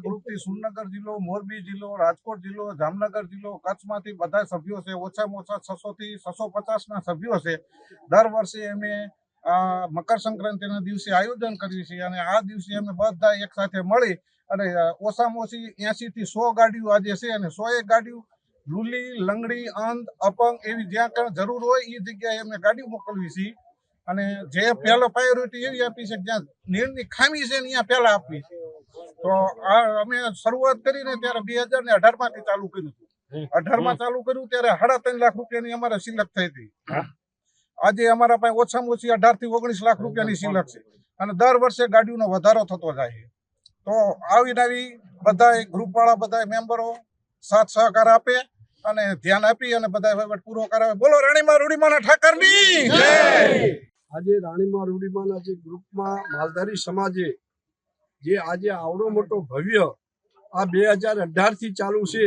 ગ્રુપથી સુરનગર જિલ્લો, મોરબી જિલ્લો, રાજકોટ જિલ્લો, જામનગર જિલ્લો, કચ્છમાંથી બધા સભ્યો છે. ઓછામાં ઓછા 600 થી 650 સભ્યો છે. દર વર્ષે અમે મકર સંક્રાંતિના દિવસે આયોજન કરીએ છીએ અને આ દિવસે અમે બધા એક સાથે મળી અને ઓછામાં ઓછી 80 થી 100 ગાડીઓ આજે છે અને 101 ગાડીઓ લૂલી, લંગડી, અંધ, અપંગ એવી જ્યાં કાંઈ જરૂર હોય એ જગ્યાએ અમે ગાડી મોકલવી છીએ. અને જે પહેલો પ્રાયોરિટી એવી આપી છે જ્યાં નીરની ખામી છે ત્યાં પહેલા આપવી છે. તો આ અમે શરૂઆત કરીને ત્યારે 2018માંથી ચાલુ કર્યું હતું. 18માં ચાલુ કર્યું ત્યારે 3.5 લાખ રૂપિયાની અમારે સિલક થઈ હતી. આજે અમારા પાસે ઓછામાં ઓછી 18 થી 19 લાખ રૂપિયાની સિલક છે અને દર વર્ષે ગાડીઓનો વધારો થતો જાય છે. તો આવી બધા ગ્રુપવાળા બધા મેમ્બરો સાથ સહકાર આપે અને ધ્યાન આપી અને બધા વહીવટ પૂરો કરાવે. બોલો રાણીમાં રૂડીમાના ઠાકરની જય. આજે રાણીમાં રૂડીમાના જે ગ્રુપમાં માલધારી સમાજે જે આજે આવડો મોટો ભવ્ય આ 2018 થી ચાલુ છે.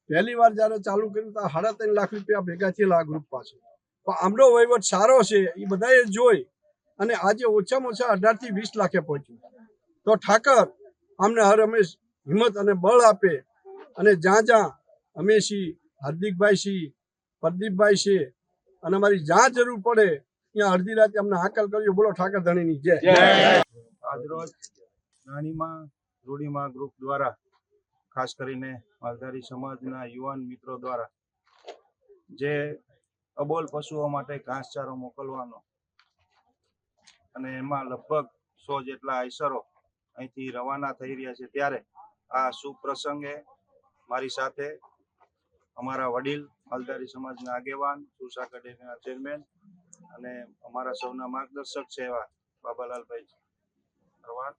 પહેલી વાર જયારે ચાલુ કર્યું તો 3.5 લાખ રૂપિયા ભેગા થયેલા આ ગ્રુપ પાસે. પણ આમનો વહીવટ સારો છે એ બધાએ જોઈ અને આજે ઓછામાં ઓછા 18 થી 20 લાખે પહોંચ્યું. તો ઠાકર અમને હર હંમેશ હિંમત અને બળ આપે અને જ્યાં અમે છીએ, હાર્દિકભાઈ છીએ, પ્રદીપભાઈ છે અને અમારી જ્યાં જરૂર પડે ત્યાં અડધી રાતે અમને હાકલ કરજો. બોલો ઠાકર ધણીની જય. આજરોજ રાણીમાં રૂડીમાં ગ્રુપ દ્વારા ખાસ કરીને માલધારી સમાજના યુવાન મિત્રો દ્વારા જે અબોલ પશુઓ માટે ઘાસચારો મોકલવાનો અને એમાં લગભગ 100 જેટલા આઈસરો અહીંથી રવાના થઈ રહ્યા છે. ત્યારે આ શુભ પ્રસંગે મારી સાથે અમારા વડીલ માલધારી સમાજના આગેવાન, સુરસાગર ડેરીના ચેરમેન અને અમારા સૌના માર્ગદર્શક છે એવા બાબાલાલભાઈ ભરવાડ,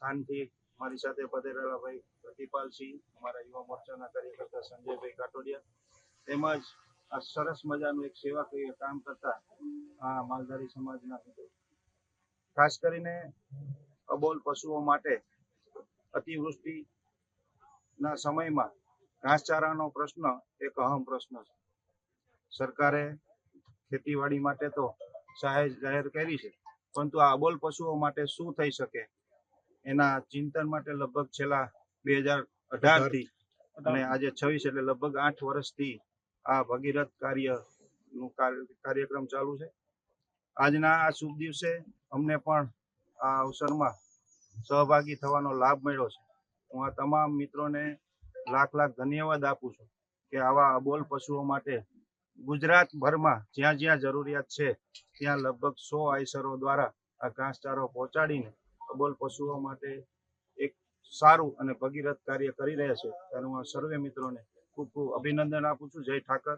ખાનથી મારી સાથે પધારેલા ભાઈ પ્રતિપાલસિંહ, અમારા યુવા મોરચાના કાર્યકર્તા સંજયભાઈ કાટોડિયા, તેમજ આ સરસ મજાનું એક સેવાકીય કામ કરતા આ માલધારી સમાજના મિત્રો. ખાસ કરીને અબોલ પશુઓ માટે અતિવૃષ્ટિના સમયમાં ઘાસચારાનો પ્રશ્ન એક અહમ પ્રશ્ન છે. સરકારે ખેતીવાડી માટે તો સહાય જાહેર કરી છે, પરંતુ આ અબોલ પશુઓ માટે શું થઈ શકે એના ચિંતન માટે લગભગ છેલ્લા 2018 થી અને આજે 26 એટલે લગભગ 8 વર્ષથી આ ભગીરથ કાર્યક્રમ ચાલુ છે. આજના આ શુભ દિવસે અમને પણ આ અવસરમાં સહભાગી થવાનો લાભ મળ્યો છે. હું આ તમામ મિત્રોને લાખ ધન્યવાદ આપું છું કે આવા અબોલ પશુઓ માટે ગુજરાતભરમાં જ્યાં જ્યાં જરૂરિયાત છે ત્યાં લગભગ 100 આઈસરો દ્વારા આ ઘાસચારો પહોંચાડીને અબોલ પશુઓ માટે એક સારું અને ભગીરથ કાર્ય કરી રહ્યા છે. ત્યારે હું સર્વે મિત્રોને ખૂબ ખૂબ અભિનંદન આપું છું. જય ઠાકર.